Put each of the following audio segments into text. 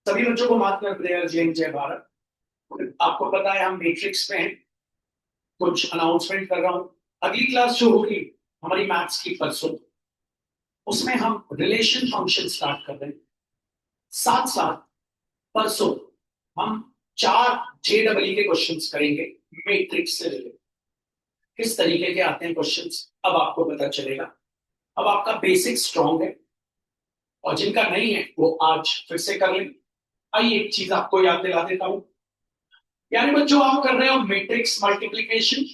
सभी बच्चों को महात्मा प्रेयर जय भारत। आपको पता है हम मैट्रिक्स में हैं। कुछ अनाउंसमेंट कर रहा हूं। अगली क्लास जो होगी हमारी मैथ्स की परसों, उसमें हम रिलेशन फंक्शन स्टार्ट कर रहे हैं। साथ साथ परसों हम 4 JEE के क्वेश्चंस करेंगे मैट्रिक्स से रिलेटेड। किस तरीके के आते हैं क्वेश्चंस अब आपको पता चलेगा। अब आपका बेसिक स्ट्रांग है और जिनका नहीं है वो आज फिर से कर लें। आइए एक चीज आपको याद दिला देता हूं। यानी बच्चों आप कर रहे हो मैट्रिक्स मल्टीप्लिकेशन।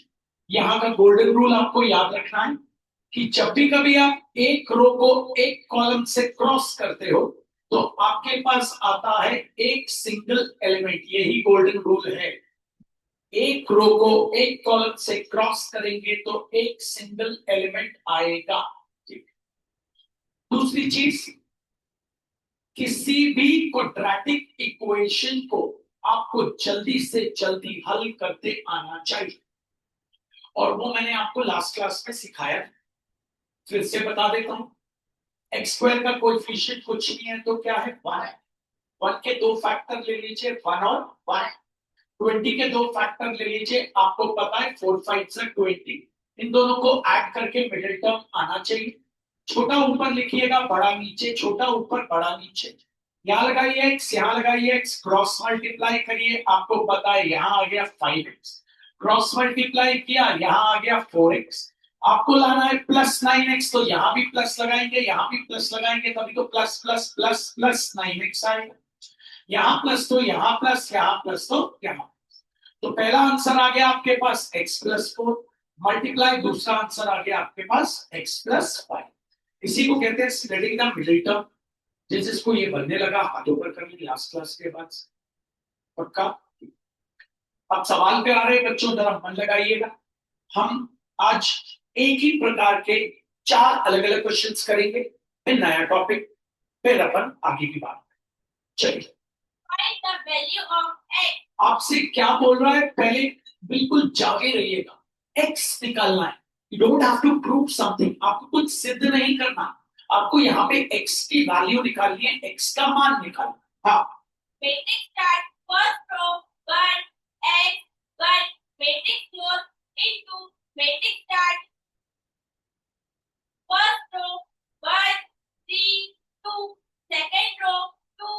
यहां का गोल्डन रूल आपको याद रखना है कि जब भी कभी आप एक रो को एक कॉलम से क्रॉस करते हो तो आपके पास आता है एक सिंगल एलिमेंट। यही गोल्डन रूल है। एक रो को एक कॉलम से क्रॉस करेंगे तो एक सिंगल एलिमेंट आएगा। ठीक। दूसरी चीज, किसी भी क्वाड्रेटिक इक्वेशन को आपको जल्दी से जल्दी हल करते आना चाहिए और वो मैंने आपको लास्ट क्लास में सिखाया। फिर से बता देता हूं। एक्स स्क्वायर का कोएफिशिएंट कुछ नहीं है तो क्या है, 1 है। 1 के 2 फैक्टर ले लीजिए, 1 और 1। 20 के 2 फैक्टर ले लीजिए, आपको पता है 4 5 से 20। इन दोनों को ऐड करके मिडिल टर्म आना चाहिए। छोटा ऊपर लिखिएगा, बड़ा नीचे, छोटा ऊपर बड़ा नीचे। यहां लगाइए एक्स, यहां लगाइए एक्स, क्रॉस मल्टीप्लाई करिए, आपको पता है यहां आ गया 5x। क्रॉस मल्टीप्लाई किया, यहां आ गया 4x। आपको लाना है +9x, तो यहां भी प्लस लगाएंगे, यहां भी प्लस लगाएंगे, तभी तो plus plus plus plus 9x आएगा। यहां प्लस तो यहां प्लस, यहां प्लस तो यहां। तो पहला आंसर आ गया आपके पास x+4 मल्टीप्लाई, दूसरा आंसर आ गया आपके पास x+5। इसी को कहते हैं स्प्लिटिंग द मिडिल टर्म। जिसको ये बनने लगा हाथों पर कर ली लास्ट क्लास के बाद। पक्का। अब सवाल पे आ रहे बच्चों, जरा मन लगाइएगा। हम आज एक ही प्रकार के 4 अलग अलग क्वेश्चंस करेंगे, फिर नया टॉपिक, फिर अपन आगे की बात। चलिए, आपसे क्या बोल रहा है, पहले बिल्कुल जागे रहिएगा। एक्स निकालना है। You don't have to prove something, आपको कुछ सिद्ध नहीं करना। आपको यहाँ पे एक्स की वैल्यू निकालनी है, एक्स का मान निकालना। हाँ, matrix start first row 1 x 1 matrix close into matrix start first row 1 3 2 second row 2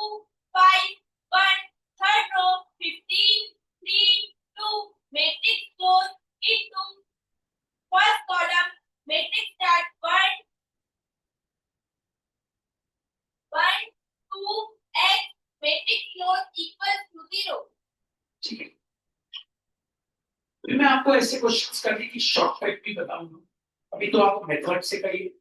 5 1 third row 15 3 2 matrix close into first column matrix start 1 1 2 x matrix close equals to 0। ठीक है, फिर मैं आपको ऐसे क्वेश्चंस करने की शॉर्टकट भी बताऊंगा। अभी तो आप मेथड से करिए।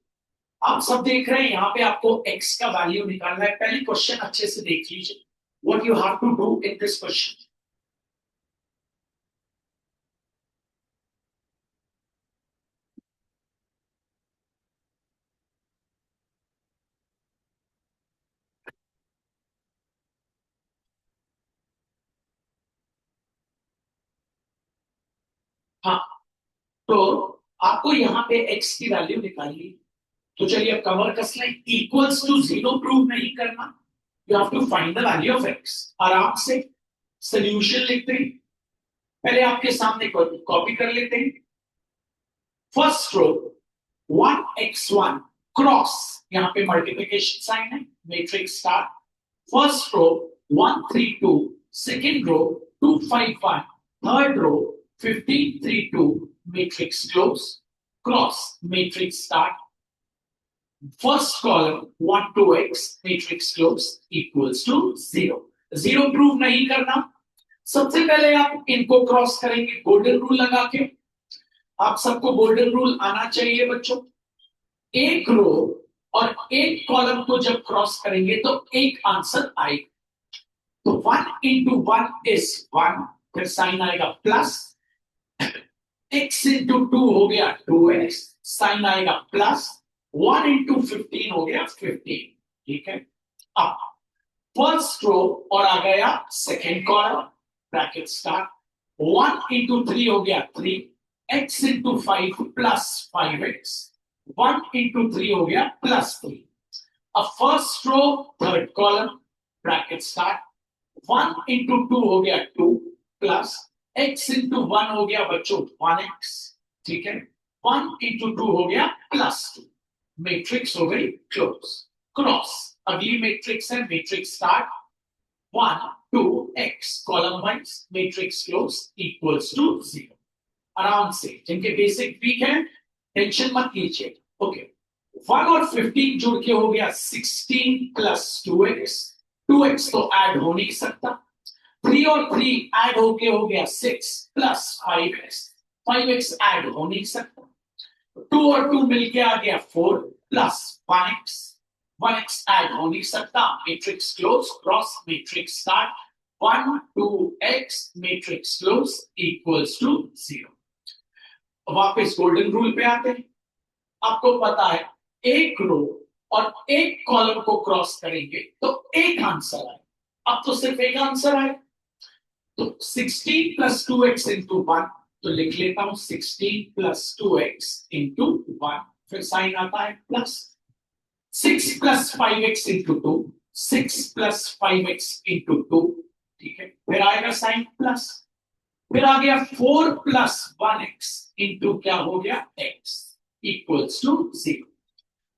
आप सब देख रहे हैं यहाँ पे आपको x का वैल्यू निकालना है। पहले क्वेश्चन अच्छे से देख लीजिए, what you have to do in this question. हाँ, तो आपको यहाँ पे x की वैल्यू निकालनी। तो चलिए अब कमर कस लें। इक्वल्स टू 0 प्रूव नहीं करना, you have to find the value of x। आराम से सॉल्यूशन लिखते हैं। पहले आपके सामने कॉपी कर लेते हैं। फर्स्ट रो 1x1 क्रॉस, यहाँ पे मल्टीप्लिकेशन साइन है, matrix start. First row 1 3 2, second row 2 5 1, third row 15 3 2, matrix close, cross matrix start. First column 1 2x matrix close equals to 0। 0 prove नहीं करना। सबसे पहले आप इनको क्रॉस करेंगे गोल्डन रूल लगा के। आप सबको गोल्डन रूल आना चाहिए बच्चों। एक रो और एक कॉलम को जब क्रॉस करेंगे तो एक आंसर आएगा। तो 1 इंटू 1 इज 1, फिर साइन आएगा प्लस। x इंटू 2 हो गया 2x, साइन आएगा प्लस। 1 इंटू 15 हो गया 15। ठीक है, अब फर्स्ट रो और आ गया second column, bracket start. 1 into 3 हो गया 3, x into 5 plus 5x, 1 into 3 हो गया +3। अब first row third column, bracket start, 1 into 2 हो गया 2 प्लस x इंटू 1 हो गया बच्चों 1x, ठीक है, 1 इंटू 2 हो गया प्लस 2, मैट्रिक्स हो गई क्लोज, क्रॉस अगली मैट्रिक्स है, matrix start 1 2 x column wise matrix close equals to 0। आराम से, जिनके बेसिक वीक है टेंशन मत लीजिए। ओके, 1 और 15 जुड़ के हो गया 16 प्लस 2x, 2x तो ऐड हो नहीं सकता, 3 और 3 ऐड होके हो गया 6 प्लस 5x, 5x ऐड हो नहीं सकता, 2 और 2 मिलके आ गया 4 प्लस 1x, 1x ऐड हो नहीं सकता, matrix close, cross matrix start 1 2x matrix close equals to 0। वापस गोल्डन रूल पे आते हैं। आपको पता है एक रो और एक कॉलम को क्रॉस करेंगे तो एक आंसर आए, अब तो सिर्फ एक आंसर आए, तो 16 प्लस 2x इंटू 1, तो लिख लेता हूं 16 प्लस 2x इंटू 1, फिर साइन आता है plus, 6 plus 5x into 2, 6 plus 5x into 2, ठीक है, फिर आएगा साइन प्लस, फिर आ गया 4 प्लस 1x इंटू क्या हो गया x इक्वल्स टू 0।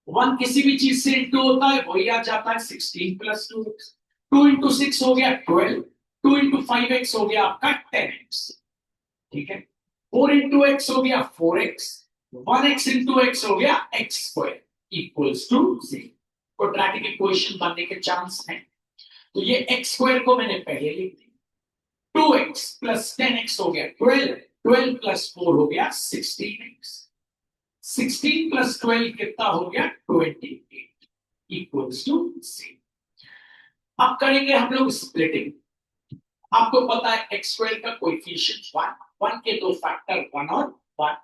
1 किसी भी चीज से इंटू होता है वही आ जाता है 16 प्लस 2x, 2 इंटू 6 हो गया 12, 2 इंटू 5x हो गया आपका 10x, ठीक है, 4 इंटू x हो गया 4x, 1x इंटू x हो गया x square equals to 0। Quadratic equation बनने के चांस हैं, तो ये x स्क्वायर को मैंने पहले लिख दिया, 2x प्लस 10x हो गया 12, 12 प्लस 4 हो गया 16x, 16 प्लस 12 कितना हो गया 28 इक्वल्स टू 0। अब करेंगे हम लोग स्प्लिटिंग। आपको पता है x स्क्वायर का कोएफिशिएंट 1, 1 के दो फैक्टर 1 और 1,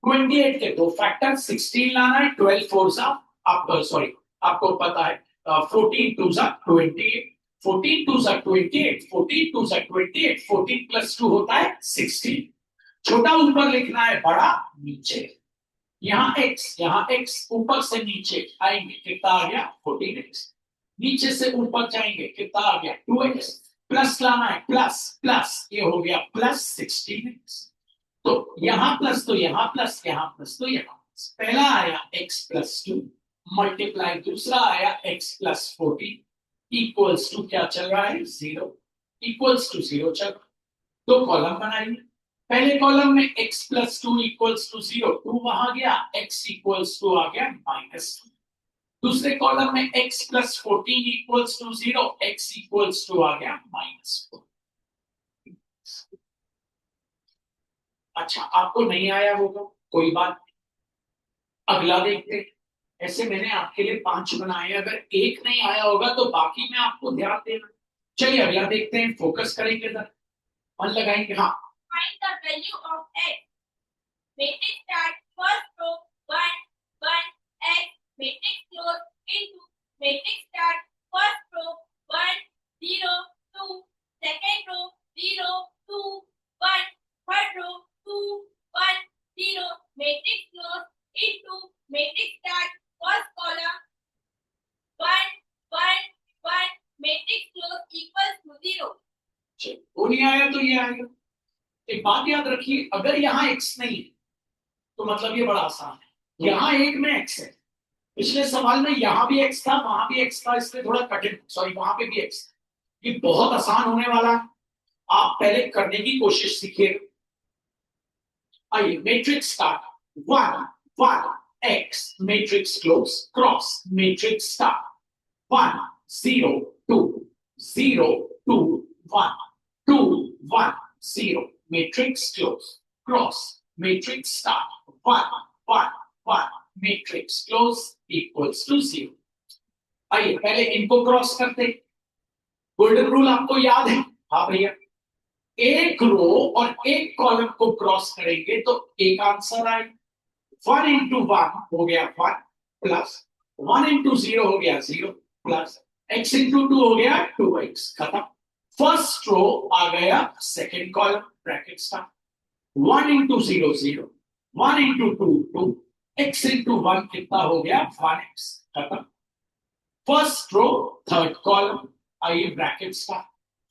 28 के दो फैक्टर 16 लाना है, 12 4 सा आप सॉरी आपको पता है 14 2 सा 28, 14 2 सा 28, 14 2 सा 28, 14 प्लस 2 होता है 16। छोटा ऊपर लिखना है, बड़ा नीचे, यहाँ x ऊपर से नीचे आएंगे कितना आ गया 14x, नीचे से ऊपर जाएंगे कितना आ गया 2x, प्लस लाना है प्लस प्लस, ये हो गया प्लस 16x, तो यहां प्लस तो यहां प्लस, यहां प्लस तो यहां प्लस, पहला आया x प्लस 2 मल्टीप्लाई, दूसरा आया x प्लस 14 इक्वल्स टू क्या चल रहा है 0, इक्वल्स टू 0 चल रहा है। दो कॉलम बनाइए, पहले कॉलम में x प्लस 2 इक्वल्स टू 0, 2 वहां गया, x इक्वल्स टू आ गया -2, दूसरे कॉलम में x plus 14 equals to 0, x equals to आ गया -4। अच्छा, आपको नहीं आया होगा कोई बात नहीं, अगला देखते हैं। ऐसे मैंने आपके लिए 5 बनाए, अगर एक नहीं आया होगा तो बाकी में आपको ध्यान देना। चलिए अगला देखते हैं, फोकस करेंगे जरा, मन लगाएंगे। हाँ, find the value of x, matrix start first row 1 1 x, matrix close into matrix start first row 1 0 2, second row 0 2 1, third row 2 1 0, matrix close into matrix start first column 1 1 1, matrix close equals to 0। वो नहीं आया तो ये आएगा। एक बात याद रखिए, अगर यहाँ x नहीं है तो मतलब ये बड़ा आसान है, यहाँ एक में x है, पिछले सवाल में यहाँ भी x था वहां भी x था, इसलिए थोड़ा कठिन, सॉरी वहां पे भी x था, ये बहुत आसान होने वाला है, आप पहले करने की कोशिश सीखिए। आइए matrix start 1 1 x matrix close, cross matrix start 1 0 2 0 2 1 2 1 0 matrix close, cross matrix start 1 1 1 matrix close equals to 0। आइए पहले इनको क्रॉस करते, गोल्डन रूल आपको याद है? हाँ भैया, एक रो और एक कॉलम को क्रॉस करेंगे तो एक आंसर आएगा। 1 इंटू 1 हो गया 1 प्लस 1 इंटू 0 हो गया 0 प्लस x इंटू 2 हो गया 2x, खत्म। फर्स्ट रो आ गया, second column bracket start 1 into 0 0, 1 into 2 2, x into 1 कितना हो गया 1x, खत्म। फर्स्ट रो थर्ड कॉलम आइए ब्रैकेट स्टार्ट,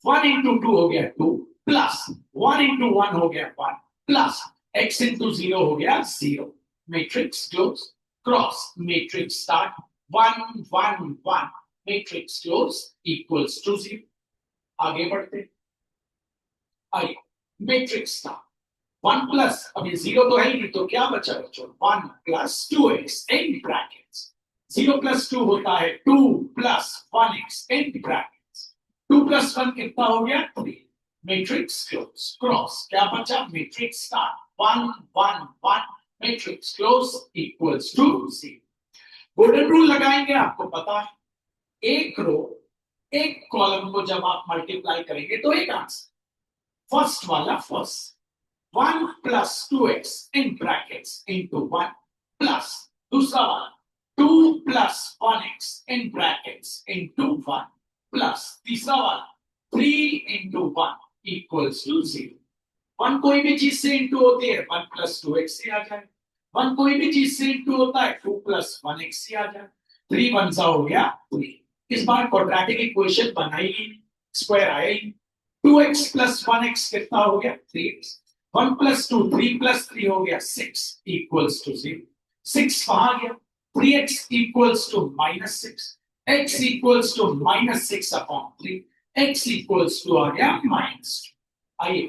1 इंटू 2 हो गया 2 प्लस 1 इंटू 1 हो गया 1 प्लस x इंटू 0 हो गया 0, matrix close cross matrix start 1 1 1 matrix close equals to 0। आगे बढ़ते आइए मैट्रिक्स स्टार्ट 1 प्लस, अभी 0 तो है ही नहीं तो क्या बचा बच्चों, 1 plus 2x in brackets, 0 plus 2 होता है 2 plus 1x in brackets, 2 plus 1 कितना हो गया 3, मैट्रिक्स क्लोज क्रॉस क्या बचा matrix start 1 1 1 matrix close equals to 0। Golden rule लगाएंगे, आपको पता है एक रो एक कॉलम को जब आप मल्टीप्लाई करेंगे तो एक आंसर, फर्स्ट वाला first 1 plus 2x in brackets into 1 plus दूसरा वाला 2 plus 1x in brackets into 1 plus तीसरा वाला 3 into 1 equals to 0। 1 कोई भी चीज से इंटू होती है 1 plus 2x से आ जाए, 1 कोई भी चीज से इंटू होता है 2 plus 1x से आ जाए, 3 1 सा हो गया 3। इस बार क्वाड्रेटिक इक्वेशन बनाई, स्क्वायर आया ही, 2x plus 1x कितना हो गया 3x, 1 plus 2 3 plus 3 हो गया 6 equals to 0। 6 कहाँ गया 3x equals to -6, x equals to -6 upon 3, x equals to आ गया -2। आइए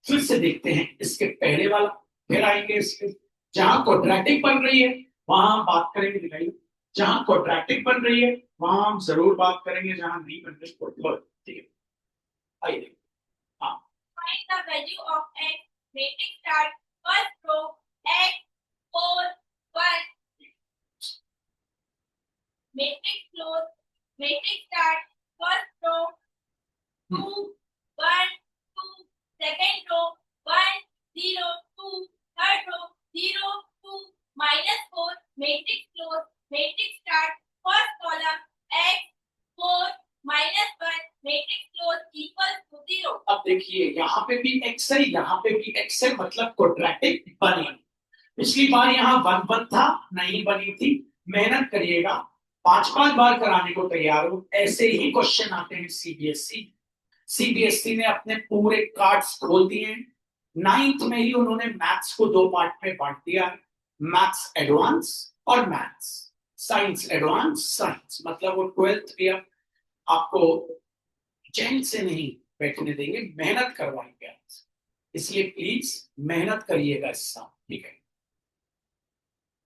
फिर से देखते हैं इसके पहले वाला, फिर आएंगे इसके, जहां क्वाड्रेटिक बन रही है वहां हम बात करेंगे, दिखाइए जहां क्वाड्रेटिक बन रही है वहां हम जरूर बात करेंगे, जहां नहीं बन रही ठीक है। आइए हाँ, Find the value of x. Matrix start first row x 4 1. Matrix close. Matrix start first row 2 1 2. Second row 1 0 2. Third row 0 2 -4. Matrix close. Matrix start first column x 4 -1. Matrix close equals to 0. अब देखिए यहाँ पे भी x है, यहाँ पे भी x है, मतलब क्वाड्रेटिक बनी। पिछली बार यहाँ 1 1 था, नहीं बनी थी। मेहनत करिएगा, 5 बार कराने को तैयार हो, ऐसे ही क्वेश्चन आते हैं। सीबीएसई ने अपने पूरे कार्ड्स खोल दिए हैं। 9th में ही उन्होंने मैथ्स को 2 पार्ट में बांट दिया है, मैथ्स एडवांस और मैथ्स साइंस एडवांस। साइंस मतलब वो 12th भी अब आपको चैन से नहीं बैठने देंगे, मेहनत करवाएंगे आपसे, इसलिए प्लीज मेहनत करिएगा इस साल, ठीक है।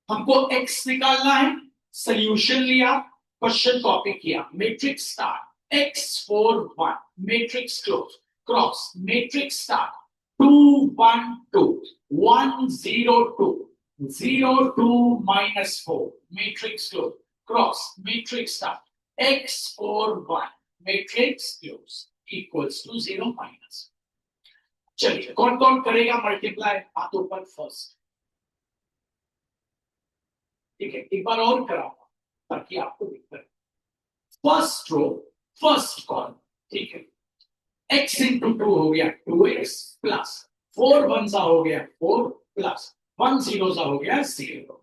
हमको x निकालना है, सॉल्यूशन लिया, क्वेश्चन कॉपी किया, matrix start x 4 1 matrix close cross matrix start 2 1 2 1 0 2 0 2 -4 matrix close cross matrix start x 4 1 matrix close equals to 0 minus. चलिए कौन कौन करेगा मल्टीप्लाई हाथों पर फर्स्ट, ठीक है। एक बार और कराऊंगा ताकि आपको दिक्कत। फर्स्ट रो फर्स्ट कॉलम, ठीक है। x इंटू 2 हो गया 2x प्लस 4 1 सा हो गया 4 प्लस 1 0 सा हो गया 0।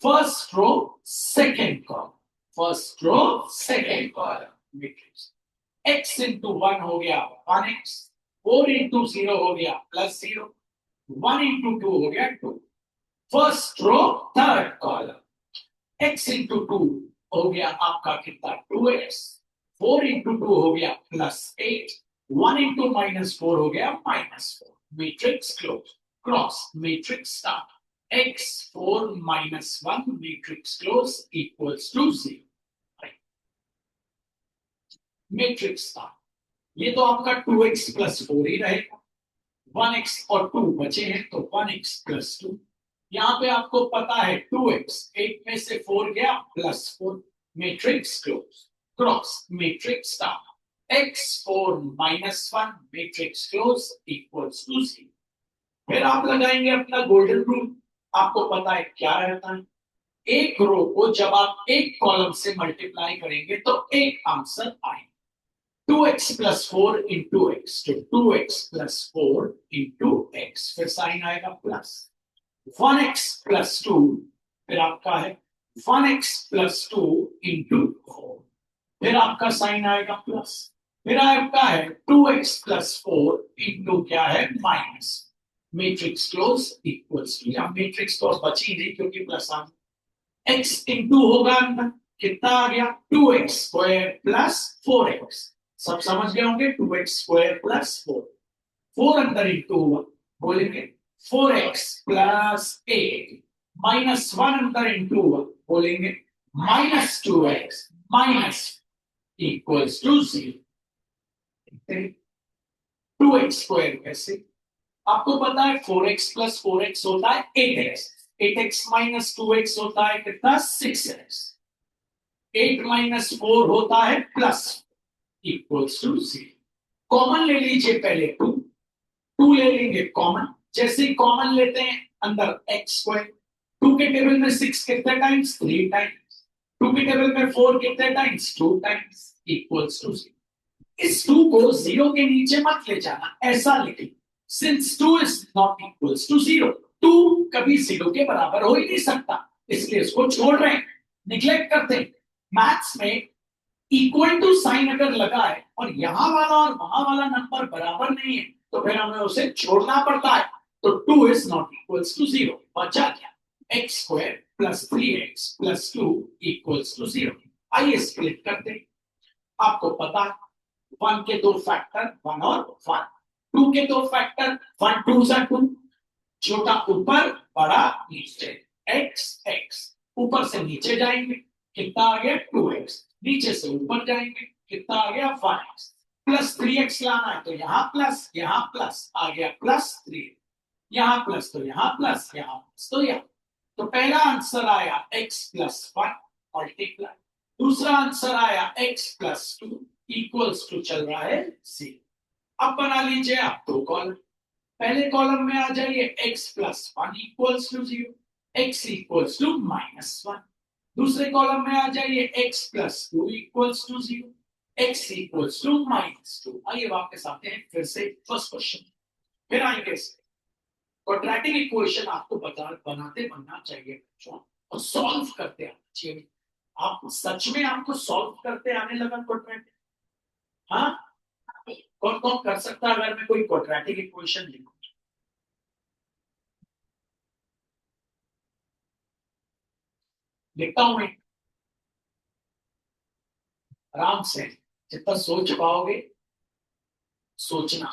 First row second column, first row second column matrix, x into 1 हो गया 1x, 4 इंटू 0 हो गया +0, 1 इंटू 2 हो गया 2। First row third column, x into 2 हो गया आपका कितना 2x, 4 इंटू 2 हो गया +8, 1 इंटू -4 हो गया -4। Matrix close cross matrix start x 4 -1 matrix close equals to 0। Matrix start, ये तो आपका 2x + 4 ही रहेगा, 1x और 2 बचे हैं तो 1x + 2। यहाँ पे आपको पता है 2x 8 में से 4 गया +4, matrix close cross matrix start x 4 -1 matrix close equals to 0। फिर आप लगाएंगे अपना गोल्डन रूल, आपको पता है क्या रहता है, एक रो को जब आप एक कॉलम से मल्टीप्लाई करेंगे तो एक आंसर आएगा। 2x + 4 into x to 2x + 4 into x, फिर साइन आएगा प्लस 1x + 2, फिर आपका है 1x + 2 into 4, फिर आपका साइन आएगा प्लस, फिर आपका है 2x+4 इंटू क्या है minus, matrix close equals to, या मैट्रिक्स क्लोज बची नहीं क्योंकि प्लस आ, x इंटू होगा अंदर, कितना आ गया 2x² प्लस 4x, सब समझ गए होंगे, 2x² प्लस 4, 4 अंदर इंटू हुआ, बोलेंगे 4x प्लस 8 माइनस 1 अंदर इंटू हुआ, बोलेंगे -2x minus equals to 0। 2x² कैसे, आपको पता है 4x प्लस 4x होता है 8x, 8x माइनस 2x होता है कितना 6x, 8 माइनस 4 होता है प्लस इक्वल्स टू 0। कॉमन ले लीजिए पहले 2, 2 ले लेंगे कॉमन, जैसे ही कॉमन लेते हैं अंदर x², 2 के टेबल में 6 कितने टाइम्स 3 टाइम्स, 2 के टेबल में 4 कितने टाइम्स 2 टाइम्स इक्वल्स टू 0। इस 2 को 0 के नीचे मत ले जाना, ऐसा लिखें since 2 is not equals to 0, 2 कभी 0 के बराबर हो ही नहीं सकता, इसलिए इसको छोड़ रहे हैं, निग्लेक्ट करते हैं। मैथ्स में इक्वल टू साइन अगर लगा है और यहां वाला और वहां वाला नंबर बराबर नहीं है तो फिर हमें उसे छोड़ना पड़ता है, तो 2 इज नॉट इक्वल्स टू 0, बचा क्या x² plus 3x plus 2 equals to 0। आइए स्प्लिट करते हैं, आपको पता है 1 के 2 फैक्टर 1 और 1, 2 के 2 फैक्टर 1 2 सा 2, छोटा ऊपर बड़ा नीचे, x x ऊपर से नीचे जाएंगे कितना आ गया 2x, नीचे से ऊपर जाएंगे कितना आ गया 1x, प्लस 3x लाना है तो यहाँ प्लस आ गया प्लस 3, यहाँ प्लस तो यहाँ प्लस, यहाँ प्लस तो यहाँ, तो पहला आंसर आया x प्लस 1 मल्टीप्लाई, दूसरा आंसर आया x प्लस 2 इक्वल्स टू चल रहा है 0। अब बना लीजिए आप दो कॉलम, पहले कॉलम में आ जाइए x plus 1 equals to 0, x equals to -1, दूसरे कॉलम में आ जाइए x plus 2 equals to 0, x equals to -2। आइए वापस आते हैं फिर से फर्स्ट क्वेश्चन, फिर आएंगे इसमें क्वाड्रेटिक इक्वेशन आपको बनाते बनना चाहिए बच्चों, और सॉल्व करते आना चाहिए। आप सच में आपको सॉल्व करते आने लगा क्वाड्रेटिक, हाँ कौन कौन कर सकता है अगर मैं कोई क्वाड्रेटिक इक्वेशन लिखूं, लिखता हूं मैं आराम से, जितना सोच पाओगे सोचना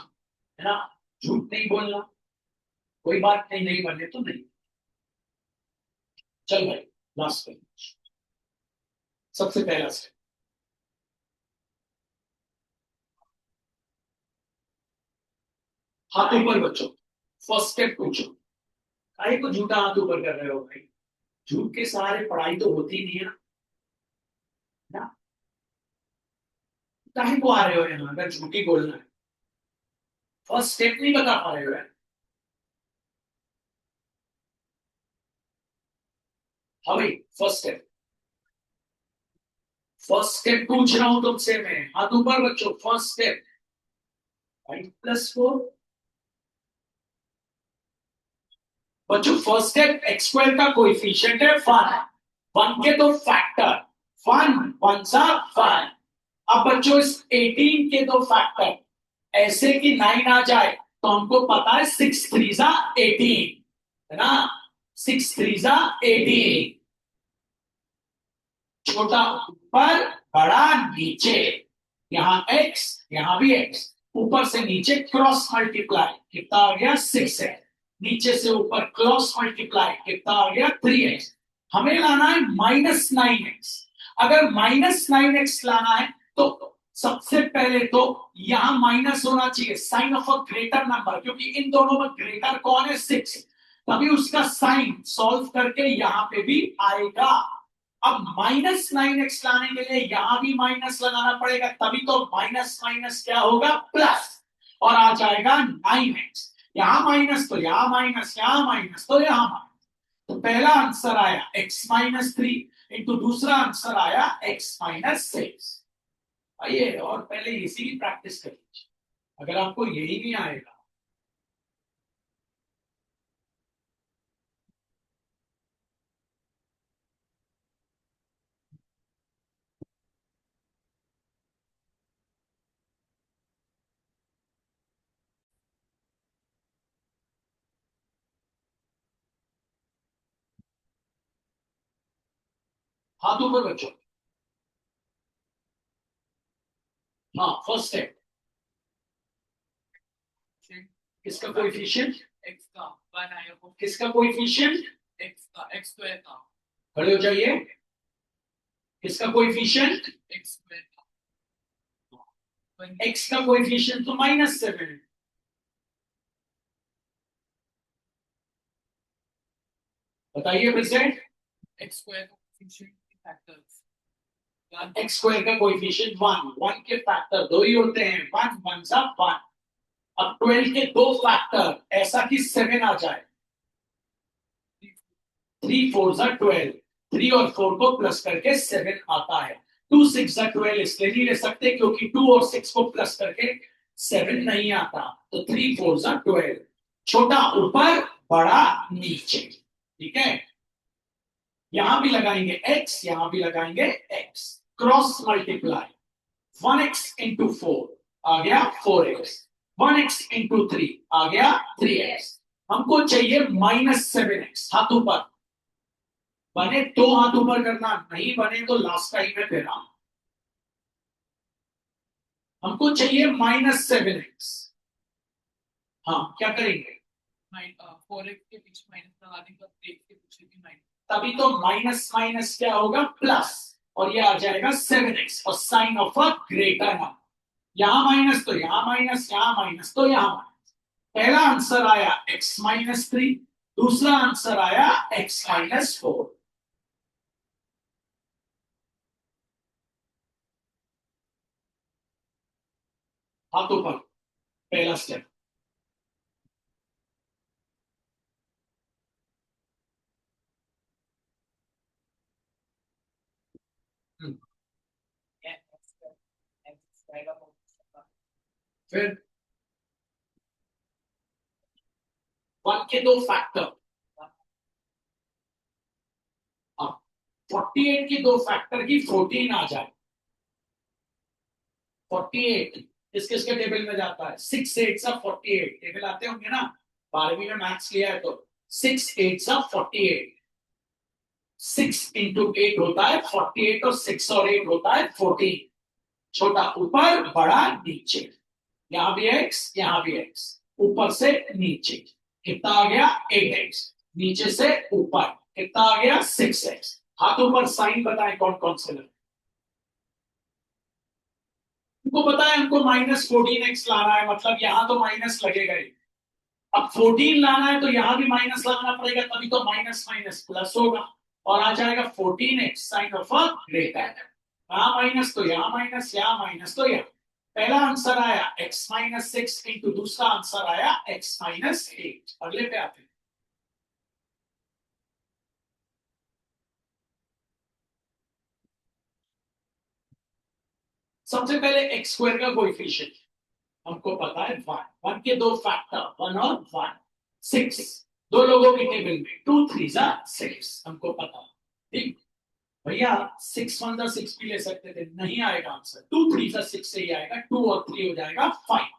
है ना, झूठ नहीं बोलना, कोई बात नहीं, नहीं बने तो नहीं। चल भाई लास्ट पे, सबसे पहला स्टेप, हाथ ऊपर बच्चों, फर्स्ट स्टेप पूछो, काहे को झूठा हाथ ऊपर कर रहे हो भाई, झूठ के सहारे पढ़ाई तो होती नहीं है ना, काहे को आ रहे हो यहाँ अगर झूठी बोलना है, फर्स्ट स्टेप नहीं बता पा रहे हो यार। हाँ भाई फर्स्ट स्टेप पूछ रहा हूं तुमसे मैं, हाथ ऊपर बच्चों, फर्स्ट स्टेप 5+4, बच्चों फर्स्ट स्टेप x² का कोएफिशिएंट है 1, 1 के दो फैक्टर 1 1 सा 1, अब बच्चों इस 18 के दो फैक्टर ऐसे कि 9 आ जाए तो हमको पता है 6 3 सा 18 है ना, 6 3 सा 18, छोटा ऊपर बड़ा नीचे, यहाँ x यहाँ भी x, ऊपर से नीचे क्रॉस मल्टीप्लाई कितना आ गया 6 है, नीचे से ऊपर क्रॉस मल्टीप्लाई कितना आ गया 3x, हमें लाना है -9x, अगर -9x लाना है तो सबसे पहले तो यहां माइनस होना चाहिए, sign of a greater number, क्योंकि इन दोनों में ग्रेटर कौन है 6, तभी उसका साइन सॉल्व करके यहां पे भी आएगा। अब -9x लाने के लिए यहां भी माइनस लगाना पड़ेगा, तभी तो माइनस माइनस क्या होगा प्लस, और आ जाएगा 9x, यहां माइनस तो यहां माइनस, यहां माइनस तो यहां माइनस, तो पहला आंसर आया x-3 इंटू दूसरा आंसर आया x-6। आइए और पहले इसी की प्रैक्टिस कर लीजिए, अगर आपको यही नहीं आएगा हाथ ऊपर बच्चों। हाँ फर्स्ट स्टेप, किसका कोएफिशिएंट? एक्स का 1 आया वो किसका कोएफिशिएंट? एक्स का एक्स स्क्वायर का खड़े हो जाइए, किसका कोएफिशिएंट? एक्स स्क्वायर का एक्स का कोएफिशिएंट तो -7 है। बताइए फिर से, एक्स स्क्वायर का कोएफिशिएंट के फैक्टर्स एक्स स्क्वायर का कोएफिशिएंट 1, 1 के फैक्टर दो ही होते हैं, 1 1 सा 1। अब 12 के दो फैक्टर ऐसा कि 7 आ जाए, 3 4 सा 12, 3 और 4 को प्लस करके 7 आता है। 2 6 सा 12 इसलिए नहीं ले सकते क्योंकि 2 और 6 को प्लस करके 7 नहीं आता, तो 3 4 सा 12, छोटा ऊपर बड़ा नीचे, ठीक है। यहां भी लगाएंगे x, यहां भी लगाएंगे x, cross multiply, 1x into 4 आ गया 4x, 1x इंटू 3 आ गया 3x। हमको चाहिए -7x, हाथ ऊपर। बने तो हाथ ऊपर करना, नहीं बने तो लास्ट टाइम में फिर हमको चाहिए -7x। हाँ क्या करेंगे? 4x के पीछे माइनस लगा देंगे, 3x के पीछे भी माइनस, तभी तो माइनस माइनस क्या होगा प्लस, और ये आ जाएगा 7x, और sign of a greater number. यहां माइनस तो यहां माइनस, यहां माइनस तो यहां माइनस। पहला आंसर आया x -3, दूसरा आंसर आया x -4। हाथों पर पहला स्टेप। फिर 1 के दो फैक्टर, 48 के दो फैक्टर की 14 आ जाए। 48 किस किस के टेबल में जाता है? 6 8 सा 48 टेबल आते होंगे ना, 12वीं में मैथ्स लिया है तो 6 8 सा 48, 6 इंटू 8 होता है 48, और 6 और 8 होता है 14, छोटा ऊपर बड़ा नीचे। यहां भी x, यहां भी x, ऊपर से नीचे कितना आ गया 8x, नीचे से ऊपर कितना आ गया 6x। हाथ ऊपर साइन बताएं कौन कौन से लगे। हमको पता है हमको -14x लाना है, मतलब यहां तो माइनस लगेगा ही। अब 14 लाना है तो यहां भी माइनस लगाना पड़ेगा, तभी तो माइनस माइनस प्लस होगा, और आ जाएगा 14x sign of a greater. यहां माइनस तो यहां माइनस, यहां माइनस तो यहां। पहला आंसर आया x -6 इंटू दूसरा आंसर आया x -8। अगले पे आते हैं। सबसे पहले x स्क्वायर का कोएफिशिएंट हमको पता है 1, 1 के दो फैक्टर 1 और 1, 6, दो लोगों के टेबल में 2 3 सा 6 हमको पता, ठीक भैया। 6 1 सा 6 भी ले सकते थे, नहीं आएगा आंसर, 2 3 सा 6 से ही आएगा, 2 और 3 हो जाएगा 5।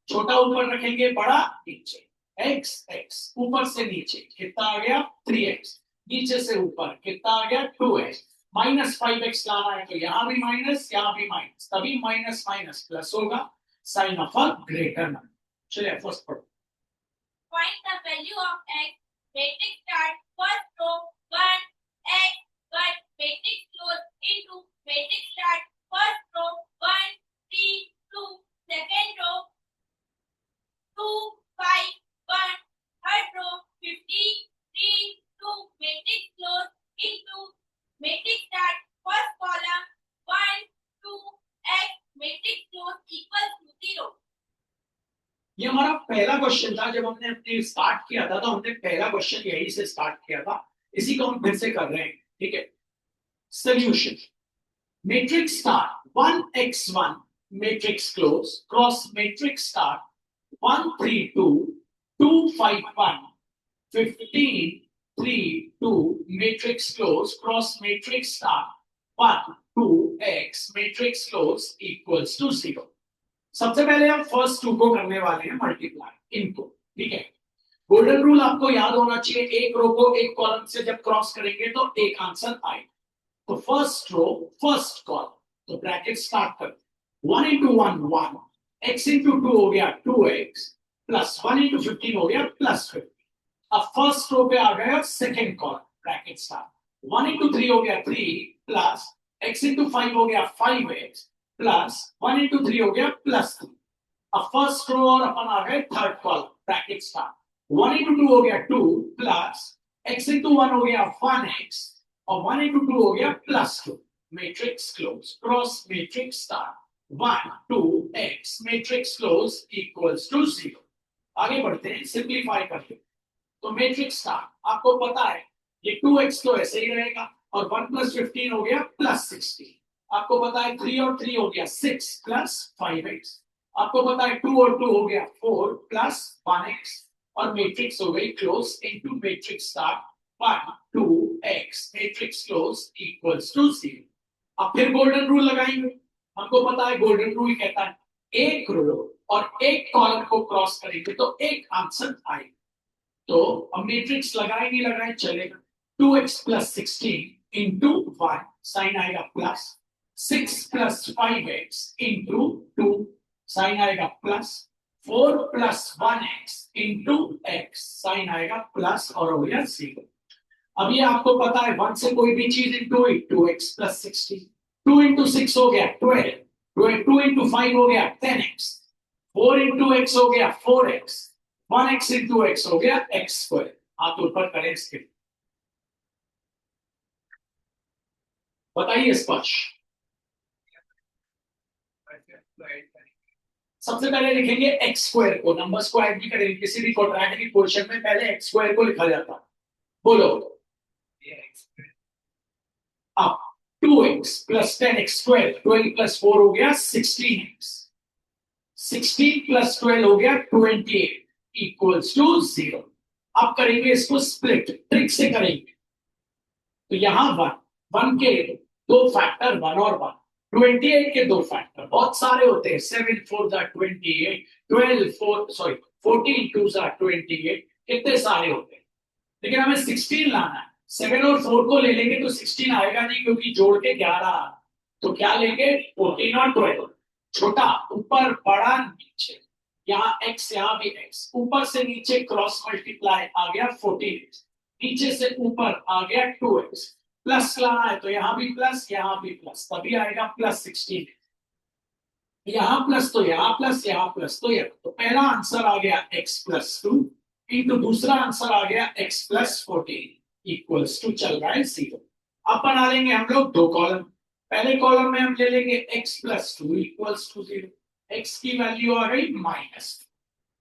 छोटा ऊपर रखेंगे बड़ा नीचे, x x ऊपर से नीचे कितना आ गया 3x, नीचे से ऊपर कितना आ गया 2x, -5x लाना है तो यहां भी माइनस यहां भी माइनस, तभी माइनस माइनस प्लस होगा, sign of a greater number. चलिए फर्स्ट पढ़ो। Find the value of x. Matrix start first row 1 x 1. Matrix close into matrix start first row 1 3 2. Second row 2 5 1. Third row 50 3 2. Matrix close into matrix start first column 1 2 x. Matrix close equals to 0. ये हमारा पहला question था, जब हमने अपने start किया था तो हमने पहला क्वेश्चन यही से स्टार्ट किया था, इसी को हम फिर से कर रहे हैं, ठीक है। Solution, matrix start 1x1 matrix close cross matrix start 1 3 2 2 5 1 15 3 2 matrix close cross matrix start 1 2 x matrix close equals to 0। सबसे पहले हम फर्स्ट 2 को करने वाले हैं मल्टीप्लाई इनको, ठीक है। गोल्डन रूल आपको याद होना चाहिए, एक रो को एक कॉलम से जब क्रॉस करेंगे तो एक आंसर आएगा। तो फर्स्ट रो फर्स्ट कॉलम, तो ब्रैकेट स्टार्ट कर 1 into 1 1, x into 2 हो गया 2x प्लस 1 into 15 हो गया प्लस 50। अब फर्स्ट रो पे आ गया second column, bracket start 1 into 3 हो गया 3 प्लस x into 5 हो गया 5x प्लस 1 into 3 हो गया प्लस 3। अब फर्स्ट रो और अपन आ गए third column, bracket start 1 into 2 हो गया 2 प्लस x into 1 हो गया 1x और 1 into 2 हो गया plus 2। Matrix close, cross matrix start 1 2x matrix close equals to 0। आगे बढ़ते हैं, सिंपलीफाई करते हैं। तो मैट्रिक्स स्टार्ट आपको पता है ये 2x तो ऐसे ही रहेगा और 1 plus 15 हो गया प्लस 16। आपको पता है 3 और 3 हो गया 6 प्लस 5x। आपको पता है 2 और 2 हो गया 4 प्लस 1x और मैट्रिक्स हो गई close into matrix start 1 2x matrix close equals to 0। अब फिर गोल्डन रूल लगाएंगे। हमको पता है गोल्डन रूल कहता है एक रो और एक कॉलम को क्रॉस करेंगे तो एक आंसर आएगा। तो अब मैट्रिक्स लगाए नहीं लगाए चलेगा। 2x plus 16 into 1 साइन आएगा plus 6 plus 5x into 2 sign आएगा plus 4 plus 1x into x sign आएगा प्लस और हो गया 0। अब ये आपको पता है 1 से कोई भी चीज इंटू 2x plus 16, 2 into 6 हो गया 12, 2 into 5 हो गया 10x, 4 into x हो गया 4x, 1x into x हो गया x स्क्वायर। हाथ ऊपर करें इसके, बताइए स्पष्ट। सबसे पहले लिखेंगे x स्क्वायर को, नंबर्स को ऐड भी करेंगे। किसी भी क्वाड्रेटिक इक्वेशन में पहले x स्क्वायर को लिखा जाता है। बोलो अब 2x plus 10x square 12 plus 4 हो गया 16x, 16 plus 12 हो गया 28 इक्वल्स टू 0। अब करेंगे इसको स्प्लिट, ट्रिक से करेंगे। तो यहां 1 के दो फैक्टर 1 और 1, 28 के दो फैक्टर बहुत सारे होते हैं, 7 4 28, 12 4 सॉरी 14 2 28, कितने सारे होते हैं। लेकिन हमें 16 लाना है। 7 और 4 को ले लेंगे तो 16 आएगा नहीं क्योंकि जोड़ के 11। तो क्या लेंगे 14 और 12, छोटा ऊपर बड़ा नीचे, यहाँ x यहाँ भी x, ऊपर से नीचे क्रॉस मल्टीप्लाई आ गया 14x, नीचे से ऊपर आ गया 2x, प्लस लाना है तो यहाँ भी प्लस यहाँ भी प्लस, तभी आएगा प्लस 16। यहाँ प्लस तो यहाँ प्लस, यहाँ प्लस तो यहाँ, तो पहला आंसर आ गया x प्लस 2 इंटू दूसरा आंसर आ गया x प्लस 14 इक्वल्स टू चल रहा है 0। अब बना लेंगे हम लोग दो कॉलम। पहले कॉलम में हम ले लेंगे x plus 2 equals to 0, x की वैल्यू आ गई माइनस।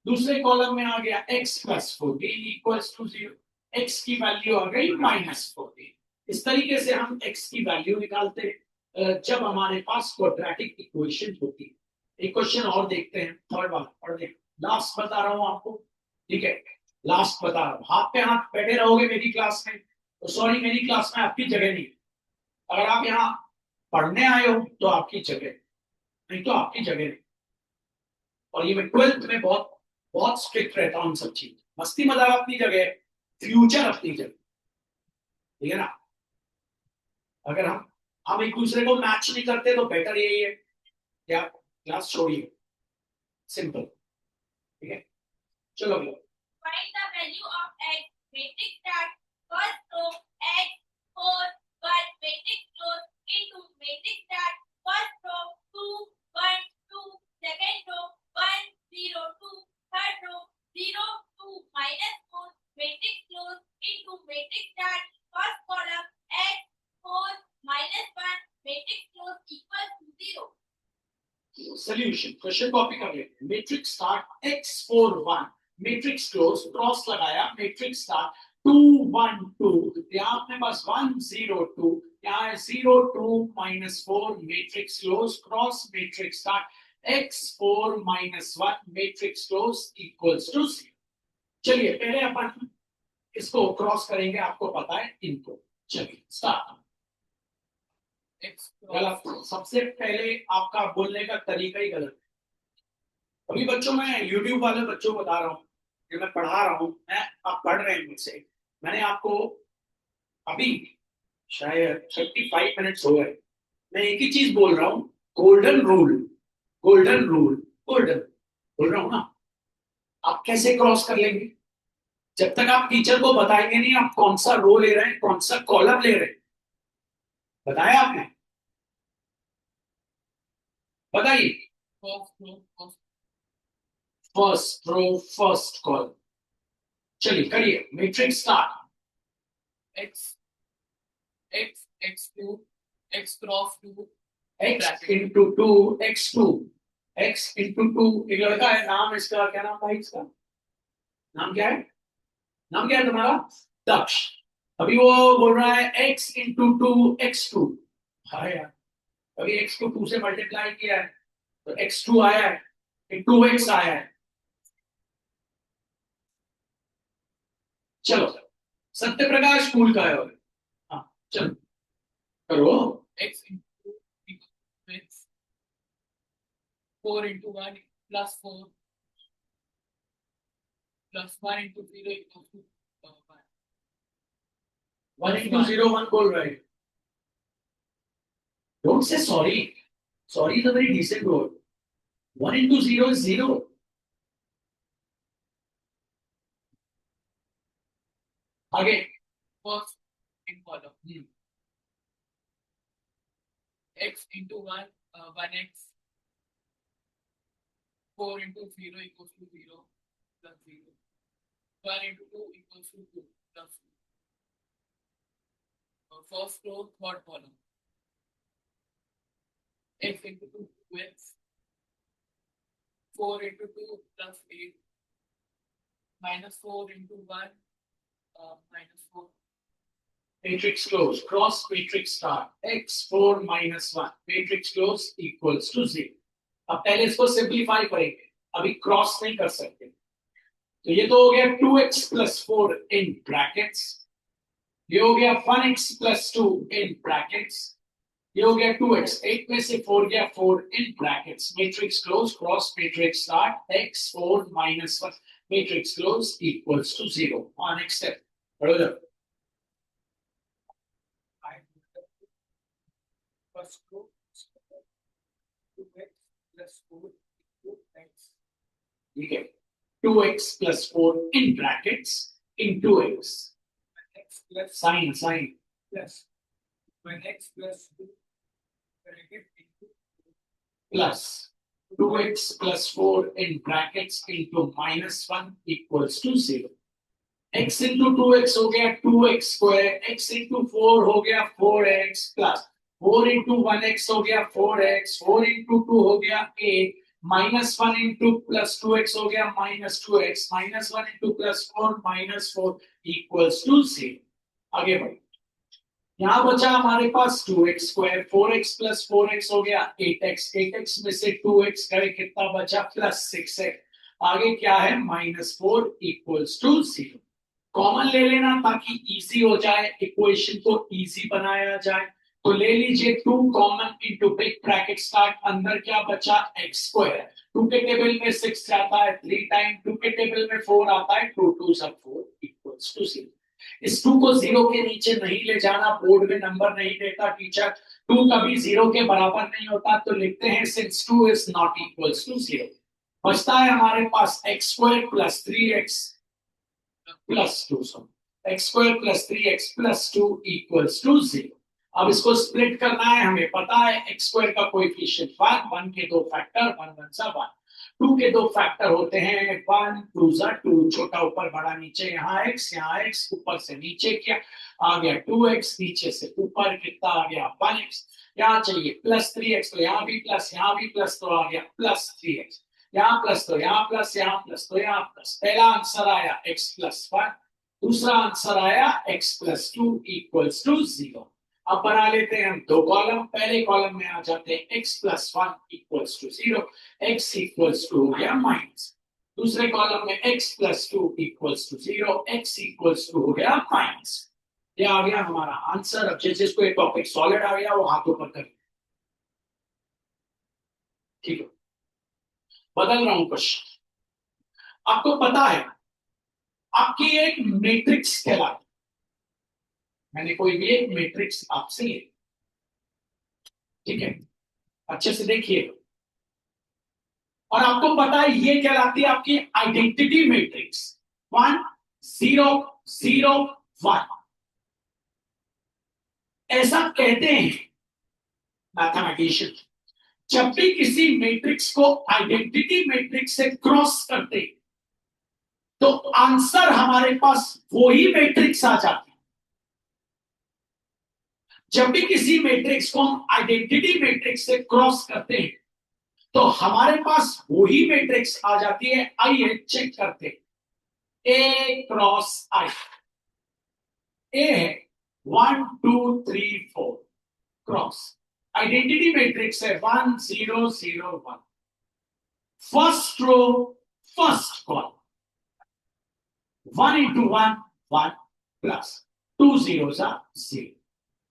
दूसरे कॉलम में आ गया x plus 14 equals to 0, x की वैल्यू आ गई माइनस 14। इस तरीके से हम x की वैल्यू निकालते हैं जब हमारे पास क्वाड्रेटिक इक्वेशन होती है। एक क्वेश्चन और देखते हैं, थर्ड वाला पढ़ लें, लास्ट बता रहा हूं आपको, ठीक है लास्ट बता रहा हूं। हाथ पे हाथ बैठे रहोगे मेरी क्लास में तो सॉरी मेरी क्लास में आपकी जगह नहीं। अगर आप यहाँ पढ़ने आए हो तो आपकी जगह, नहीं तो आपकी जगह नहीं। और ये मैं 12th में बहुत बहुत स्ट्रिक्ट रहता हूँ सब चीज। मस्ती मजाक अपनी जगह, फ्यूचर अपनी जगह, ठीक है ना। अगर हम एक दूसरे को मैच नहीं करते तो बेटर यही है क्या क्लास छोड़िए, सिंपल, ठीक है। चलो भैया Find the value of x. Matrix start first row x 4 1 matrix close into matrix start first row 2 1 2 second row 1 0 2 third row 0 2 minus 4 matrix close into matrix start first column x 4 minus 1 matrix close equals to 0. Solution question copy कर लेते हैं। Matrix start x4 1 matrix close, cross लगाया, matrix start 2 1 2, यहाँ अपने पास 1 0 2, यहाँ है 0 2 minus 4 matrix close, cross matrix start x4 minus 1 matrix close equals to 0। चलिए पहले अपन इसको क्रॉस करेंगे, आपको पता है इनको। चलिए स्टार्ट। गलत, सबसे पहले आपका बोलने का तरीका ही गलत है। अभी बच्चों मैं यूट्यूब वाले बच्चों को बता रहा हूँ कि मैं पढ़ा रहा हूँ, मैं आप पढ़ रहे हैं मुझसे, मैंने आपको अभी शायद 35 मिनट्स हो गए। मैं एक ही चीज बोल रहा हूँ, golden rule, golden rule, golden बोल रहा हूँ ना। आप कैसे क्रॉस कर लेंगे जब तक आप टीचर को बताएंगे नहीं आप कौन सा रो ले रहे हैं, कौन सा कॉलम ले रहे हैं? बताया आपने? बताइए। First row first first row first column, चलिए करिए, matrix start. x x x2 x cross 2 x into two, x2, x into two. एक लड़का है, नाम इसका क्या, नाम भाई इसका नाम क्या है? नाम क्या है तुम्हारा? दक्ष। अभी वो बोल रहा है x इंटू टू x2। हाँ यार, अभी x को 2 से मल्टीप्लाई किया है तो x2 आया है, फिर 2x आया है। चलो सत्य प्रकाश स्कूल का है। हाँ चलो करो। x into 2 equals to x 4 into 1 plus 4 plus 1 into 0 equals to 1 1 into 0 1 बोल रहे हैं। Don't say sorry, sorry is a very decent word. 1 into 0 is 0। आगे। first in column x into 1 1x 4 into 0 equals to 0 plus 0 1 into 2 equals to 2 plus 2 first row third column x into 2 2x 4 into 2 plus 8 minus 4 into 1 minus 4 Matrix close, cross matrix start, x4 minus 1, matrix close equals to 0। अब पहले इसको simplify करेंगे, अभी cross नहीं कर सकते। तो ये तो हो गया 2x plus 4 इन ब्रैकेट्स, ये हो गया 1x plus 2 इन ब्रैकेट्स, ये हो गया 2x, 8 में से 4 गया 4 in brackets. Matrix close, cross matrix start, x4 minus 1, matrix close equals to 0। Next step बढ़ो जाओ। first row 2x plus 4 2x ठीक है, 2x plus 4 in brackets into x, x plus sign plus 1x plus 2 bracket into plus 2x plus 4 in brackets into minus 1 equals to 0। x into 2x हो गया 2x square, x into 4 हो गया 4x plus 4 into 1x हो गया 4x, 4 into 2 हो गया 8, minus 1 into plus 2x हो गया minus 2x, minus 1 into plus 4 minus 4 equals to 0। आगे बढ़ो, यहाँ बचा हमारे पास 2x square, 4x plus 4x हो गया 8x, 8x में से 2x गए, कितना बचा प्लस 6x। आगे क्या है माइनस 4 इक्वल्स टू 0। कॉमन ले लेना ताकि इजी हो जाए, इक्वेशन को इजी बनाया जाए। तो ले लीजिए 2 common into big bracket start, अंदर क्या बचा x स्क्वायर, 2 के टेबल में 6 जाता है 3 टाइम, 2 के टेबल में 4 आता है 2 2 सब 4 इक्वल्स टू 0। इस 2 को 0 के नीचे नहीं ले जाना, बोर्ड में नंबर नहीं देता टीचर, 2 कभी 0 के बराबर नहीं होता, तो लिखते हैं since 2 is not equals to 0। बचता है हमारे पास x square plus 3x plus 2, x square plus 3x plus 2 equals to 0। अब इसको स्प्लिट करना है, हमें पता है एक्स स्क्वायर का कोएफिशिएंट 1, 1 के दो फैक्टर 1 1 सा 1, 2 के दो फैक्टर होते हैं 1 2 सा 2, छोटा ऊपर बड़ा नीचे, यहाँ x ऊपर से नीचे किया आ गया 2x, नीचे से ऊपर कितना आ गया 1x, यहाँ चाहिए प्लस 3x, तो यहाँ भी प्लस तो आ गया प्लस 3x, यहाँ प्लस तो यहाँ प्लस, यहाँ प्लस तो यहाँ प्लस। पहला आंसर आया x प्लस 1, दूसरा आंसर आया x प्लस 2 इक्वल्स टू 0। अब बना लेते हैं हम दो कॉलम, पहले कॉलम में आ जाते हैं x plus 1 equals to 0, x equals to हो गया माइनस, दूसरे कॉलम में x plus 2 equals to 0, x equals to हो गया माइनस। ये आ गया हमारा आंसर। अब जिसको एक टॉपिक सॉलिड आ गया वो हाथों पर कर, ठीक है। बदल रहा हूं क्वेश्चन, आपको पता है आपकी एक मैट्रिक्स कहलाती, मैंने कोई भी एक मैट्रिक्स आपसे ले, ठीक है, अच्छे से देखिए, और आपको पता है ये कहलाती है आपकी आइडेंटिटी मैट्रिक्स। 1 0 0 1 ऐसा कहते हैं मैथमेटिशियन। जब भी किसी मैट्रिक्स को आइडेंटिटी मैट्रिक्स से क्रॉस करते हैं, तो आंसर हमारे पास वही मैट्रिक्स आ जाती है। जब भी किसी मैट्रिक्स को हम आइडेंटिटी मैट्रिक्स से क्रॉस करते हैं, तो हमारे पास वही मैट्रिक्स आ जाती है। आइए चेक करते हैं। ए क्रॉस आई, ए है 1 2 3 4 क्रॉस, आइडेंटिटी मैट्रिक्स है 1 0 0 1, first row first column, 1 into 1 1 plus 2 zeros are 0,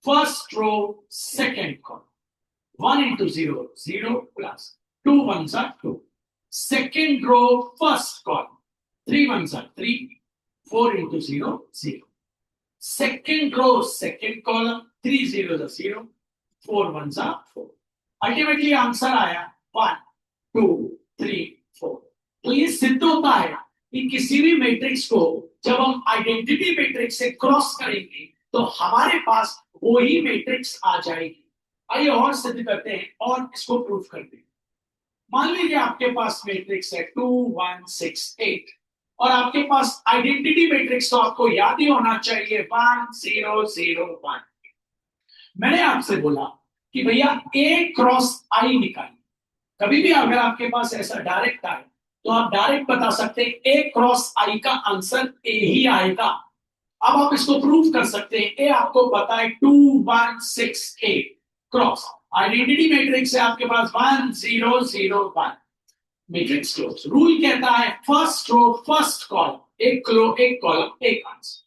first row second column, 1 into 0 0 plus 2 ones are 2, second row first column, 3 ones are 3, 4 into 0 0, second row second column, 3 zeros are 0, 4 ones are 4, ultimately answer आया 1 2 3 4। तो ये सिद्ध होता है कि किसी भी matrix को जब हम आइडेंटिटी मैट्रिक्स से क्रॉस करेंगे, तो हमारे पास वही मैट्रिक्स आ जाएगी। आइए और सिद्ध करते हैं और इसको प्रूफ करते हैं। मान लीजिए आपके पास मैट्रिक्स है 2 1 6 8, और आपके पास आइडेंटिटी मैट्रिक्स तो आपको याद ही होना चाहिए 1 0 0 1। मैंने आपसे बोला कि भैया ए क्रॉस आई निकालिए। कभी भी अगर आपके पास ऐसा डायरेक्ट आए, तो आप डायरेक्ट बता सकते हैं ए क्रॉस आई का आंसर ए ही आएगा। अब आप इसको प्रूव कर सकते हैं। ए आपको पता है 2 1 6 8 क्रॉस, आइडेंटिटी मैट्रिक्स है आपके पास 1 0 0 1, मैट्रिक्स क्लोज। रूल कहता है फर्स्ट रो फर्स्ट कॉलम, एक कॉलम एक answer,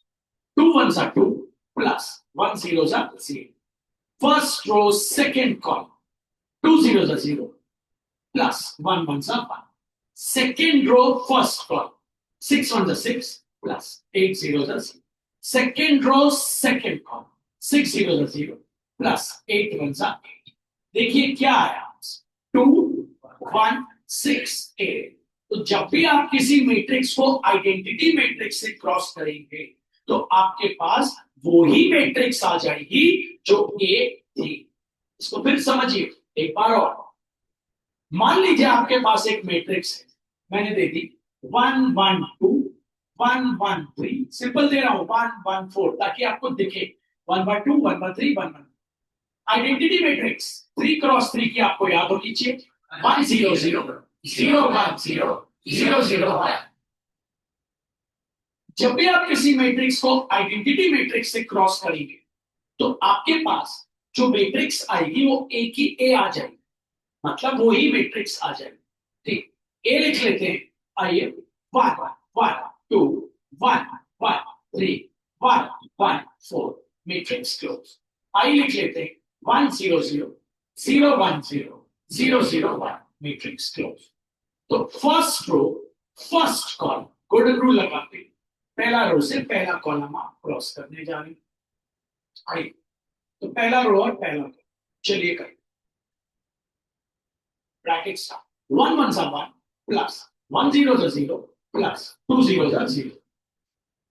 2 ones are 2 plus 1 zeros are 0, first row second column, 2 zeros are 0 plus 1 ones are 1, second row first column, 6 ones are 6 plus 8 zeros are 0, second row second column, 6 zeros are 0 plus 8 ones are 8। देखिए क्या आया 2 1 6 8। तो जब भी आप किसी matrix को identity matrix से क्रॉस करेंगे, तो आपके पास वही मैट्रिक्स आ जाएगी जो ए थी। इसको फिर समझिए एक बार और। मान लीजिए आपके पास एक मैट्रिक्स है, मैंने दे दी 1 1 2 1 1 3, सिंपल दे रहा हूं 1 1 4 ताकि आपको दिखे 1 1 2 1 1 3 1 1। आइडेंटिटी मैट्रिक्स 3 क्रॉस 3 की आपको याद होनी चाहिए 1 0 0 0 1 0 0 0 1। जब भी आप किसी मैट्रिक्स को आइडेंटिटी मैट्रिक्स से क्रॉस करेंगे, तो आपके पास जो मैट्रिक्स आएगी वो ए की ए आ जाएगी, मतलब वही मैट्रिक्स आ जाएगी। ठीक, ए लिख लेते हैं। आइए 1 1 2 1 1 3 1 1 4, मैट्रिक्स क्लोज। आई लिख लेते हैं 1 0 0 0 1 0 0 0 1, मैट्रिक्स क्लोज। तो first row first column, golden rule लगाते हैं, पहला रो से पहला कॉलम आप क्रॉस करने जा रहे हैं। आइए, तो पहला रो और पहला कॉलम, चलिए करें। Bracket start, 1 1 1 plus 1 0 0 plus 2 0 0,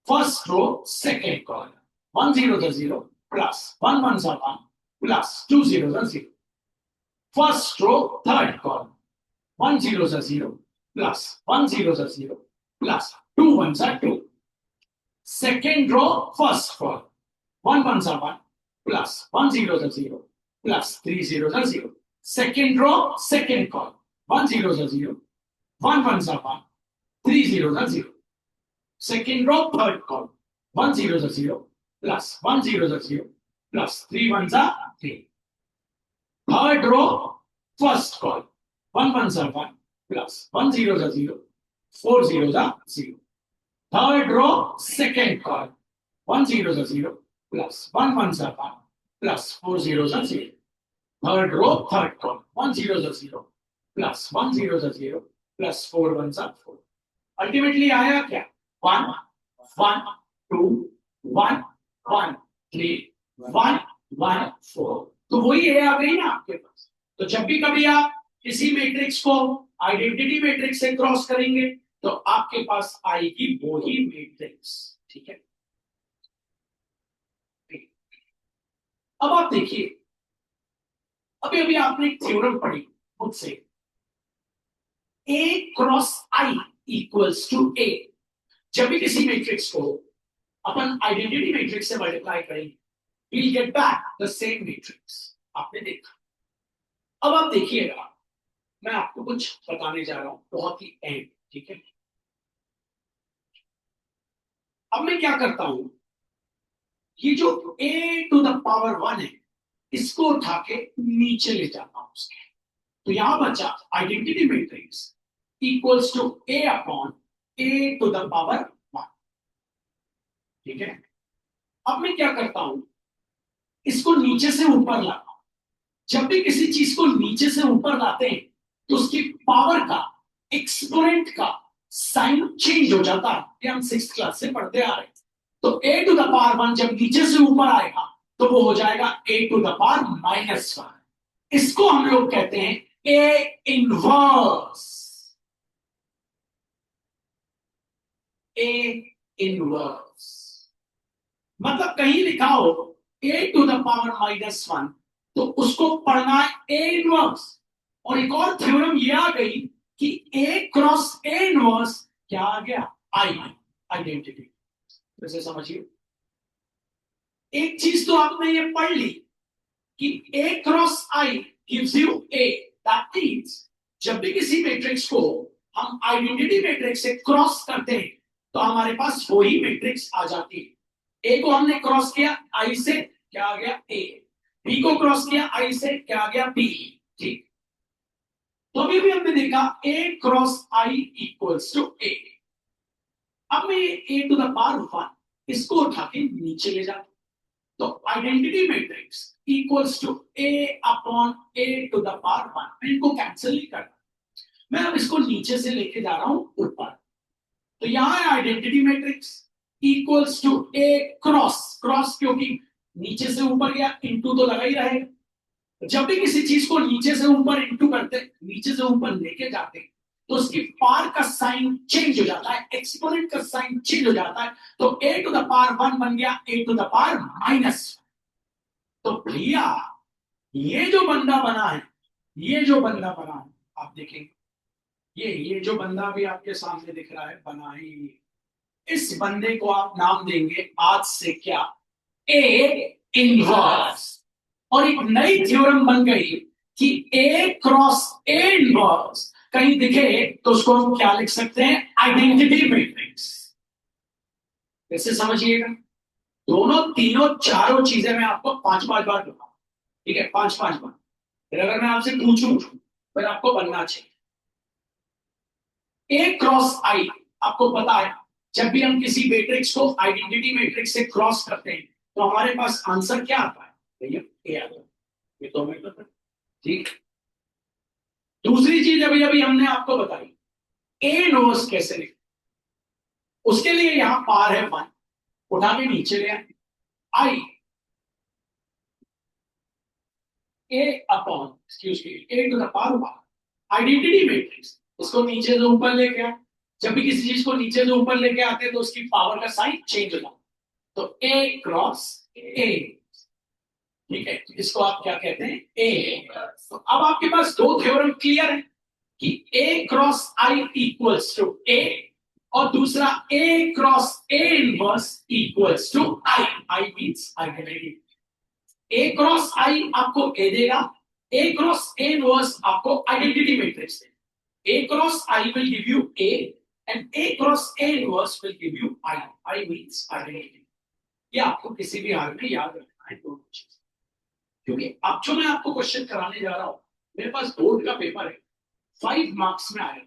first row second column, 1 0 0 plus 1 1 1 plus 2 0 0, first row third column, 1 0 0 plus 1 0 0 plus 2 1 2, second row first column, 1 1 1 plus 1 0 0 plus 3 0 0, second row second column, 1 0 0 1 1 1 3 0 0, second row third column, 1 0 0 plus 1 0 0 plus 3 1 3, third row first column, 1 1 1 plus 1 0 0 4 0 0, third row second column, 1 0 0 plus 1 1 1 plus 4 0 0, third row third column, 1 0 0 plus 1 0 0 plus 4 1 4। Ultimately आया क्या 1 1 2 1 1 3 1 1 4, तो वही ए आ गई ना आपके पास। तो जब भी कभी आप किसी मैट्रिक्स को आइडेंटिटी मैट्रिक्स से क्रॉस करेंगे तो आपके पास आएगी वही मैट्रिक्स। ठीक है, अब आप देखिए, अभी अभी आपने एक थ्योरम पढ़ी मुझसे, ए क्रॉस आई इक्वल्स टू ए। जब भी किसी मैट्रिक्स को अपन आइडेंटिटी मैट्रिक्स से मल्टीप्लाई करेंगे, we'll get back the same matrix। आपने देखा। अब आप देखिएगा, मैं आपको कुछ बताने जा रहा हूं बहुत ही अहम। ठीक है, अब मैं क्या करता हूं, ये जो a टू द पावर 1 है, इसको उठा के नीचे ले जाता हूं उसके। तो यहां बचा identity matrix equals to a upon a to the power 1। ठीक है, अब मैं क्या करता हूं, इसको नीचे से ऊपर लाता हूं। जब भी किसी चीज को नीचे से ऊपर लाते हैं तो उसकी पावर का, एक्सपोनेंट का साइन चेंज हो जाता है। ये हम 6th क्लास से पढ़ते आ रहे हैं। तो a टू द पावर 1 जब नीचे से ऊपर आएगा तो वो हो जाएगा a टू द पावर -1। इसको हम लोग कहते हैं a इनवर्स। a इनवर्स मतलब कहीं लिखा हो a टू द पावर -1 तो उसको पढ़ना है a इनवर्स। और एक और थ्योरम ये आ गई कि a क्रॉस a इनवर्स क्या आ गया, आई आइडेंटिटी। वैसे समझिए, एक चीज तो आपने ये पढ़ ली कि a cross I gives you a। That means जब भी किसी मैट्रिक्स को हम आइडेंटिटी मैट्रिक्स से क्रॉस करते हैं तो हमारे पास वही मैट्रिक्स आ जाती है। a को हमने क्रॉस किया i से, क्या आ गया a। b को क्रॉस किया i से, क्या आ गया b। ठीक, तो अभी भी हमने देखा a cross i equals to a। अब मैं a टू द पावर 1 इसको उठा के नीचे ले जाता, तो identity matrix equals to a upon a to the power 1। मैं इनको कैंसिल नहीं करता, मैं अब इसको नीचे से लेके जा रहा हूं ऊपर। तो यहां है identity matrix equals to a cross, cross क्योंकि नीचे से ऊपर गया, इनटू तो लगा ही रहेगा। जब भी किसी चीज को नीचे से ऊपर इनटू करते, नीचे से ऊपर लेके जाते, तो उसकी पावर का साइन चेंज हो जाता है, एक्सपोनेंट का साइन चेंज हो जाता है। तो a टू द पावर 1 बन गया a टू द पावर -1। तो भैया ये जो बंदा बना है, ये जो बंदा बना है, आप देखेंगे ये जो बंदा भी आपके सामने दिख रहा है, बना है ये। इस बंदे को आप नाम देंगे आज से क्या, ए इनवर्स। और एक नई थ्योरम बन गई कि ए क्रॉस ए इनवर्स कहीं दिखे तो उसको हम क्या लिख सकते हैं, आइडेंटिटी मैट्रिक्स। कैसे समझिएगा, दोनों तीनों चारों चीजें मैं आपको 5-5 बार बताऊं। ठीक है, 5-5 बार। फिर अगर मैं आपसे पूछूं फिर आपको बनना चाहिए। ए क्रॉस आई, आपको पता है जब भी हम किसी मैट्रिक्स को आइडेंटिटी मैट्रिक्स से क्रॉस करते हैं तो हमारे पास आंसर क्या आता है, भैया ए आता है। ये तो हमें पता है। ठीक, दूसरी चीज अभी अभी हमने आपको बताई, ए इनवर्स कैसे लिखें। उसके लिए यहां पार है 1, उठा के नीचे ले आए, I A upon, excuse me, A to the power 1 identity matrix. इसको नीचे से ऊपर लेके आए, जब भी किसी चीज को नीचे से ऊपर लेके आते हैं तो उसकी पावर का साइन चेंज हो जाता है। तो ए क्रॉस ए, ठीक है, इसको आप क्या कहते हैं, ए। तो अब आपके पास दो थ्योरम क्लियर है कि A cross I equals to A, और दूसरा A cross A inverse equals to I. I means identity. A cross I आपको ए देगा, ए क्रॉस ए इनवर्स आपको आइडेंटिटी मैट्रिक्स देगा। A cross I will give you A and A cross A inverse will give you I. I means identity. ये आपको किसी भी हाल में याद रखना है दोनों चीज, क्योंकि अब जो मैं आपको क्वेश्चन कराने जा रहा हूं, मेरे पास बोर्ड का पेपर है, 5 मार्क्स में आया।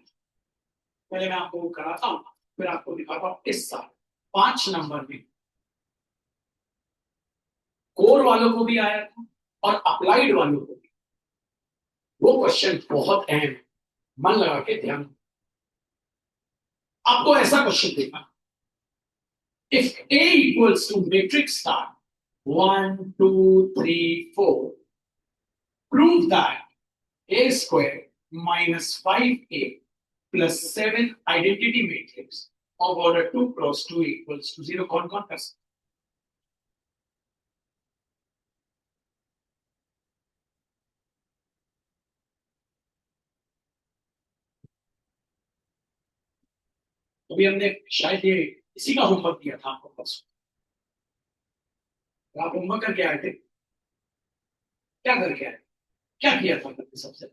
पहले मैं आपको कराता हूं, फिर आपको दिखाता हूं। इस साल 5 नंबर में कोर वालों को भी आया था और अप्लाइड वालों को भी। वो क्वेश्चन बहुत अहम है, मन लगा के ध्यान। आपको ऐसा क्वेश्चन देखा, if A equals to matrix star 1, 2, 3, 4. Prove that a square minus 5a plus 7 identity matrix of order 2 cross 2 equals to 0. कौन कौन कर सकते? अभी हमने शायद ये इसी का होमवर्क दिया था आपको परसों। आप होमवर्क करके आए थे? क्या करके आए? क्या किया था करके सबसे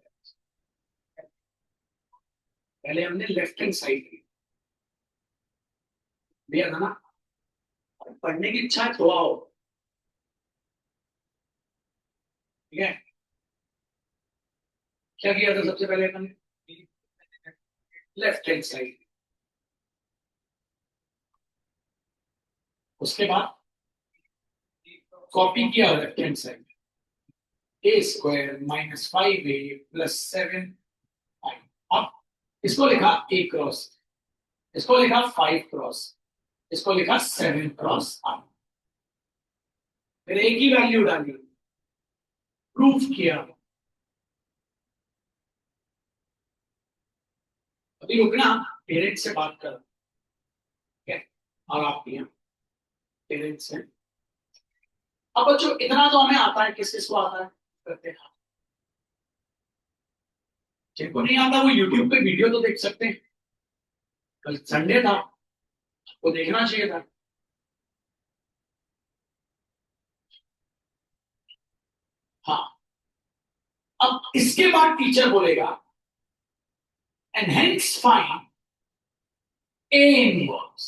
पहले हमने लेफ्ट हैंड साइड दिया था ना। पढ़ने की इच्छा है तो आओ, ठीक है। क्या किया था सबसे पहले हमने? Left hand side. उसके बाद कॉपी किया लेफ्ट हैंड साइड, ए स्क्वायर माइनस 5a प्लस 7। अब इसको लिखा ए क्रॉस, इसको लिखा 5 क्रॉस, इसको लिखा 7 क्रॉस आई। फिर एक ही वैल्यू डाली, प्रूफ किया। अभी रुकना, पेरेंट्स से बात कर, ठीक है। और आप भी पेरेंट्स से। अब बच्चों इतना तो हमें आता है, किस किस को आता है करते हैं। जिनको नहीं आता वो यूट्यूब पे वीडियो तो देख सकते हैं। कल संडे था, वो देखना चाहिए था। हाँ, अब इसके बाद टीचर बोलेगा and hence find A inverse.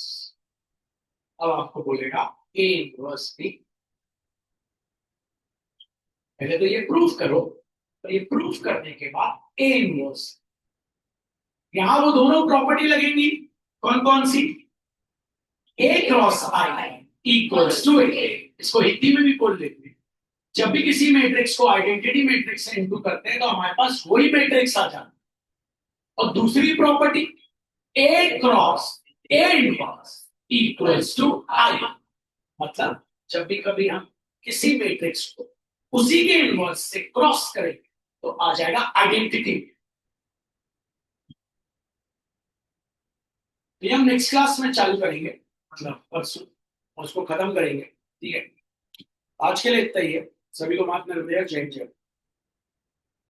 अब आपको बोलेगा ए इनवर्स भी। पहले तो ये प्रूफ करो, और ये प्रूफ करने के बाद ए इनवर्स। यहां वो दोनों प्रॉपर्टी लगेंगी, कौन कौन सी? ए क्रॉस आई इक्वल्स टू ए। इसको हिंदी में भी बोल देते हैं, जब भी किसी मैट्रिक्स को आइडेंटिटी मैट्रिक्स से इनटू करते हैं तो हमारे पास वही मैट्रिक्स आ जाता है। और दूसरी property A cross A inverse equals to I. मतलब जब भी कभी हम किसी मैट्रिक्स को उसी के इनवर्स से क्रॉस करेंगे तो आ जाएगा आइडेंटिटी। ये हम नेक्स्ट क्लास में चालू करेंगे, मतलब परसों, और उसको खत्म करेंगे, ठीक है। आज के लिए इतना ही है। सभी को माफ नर्मदा, जय जय।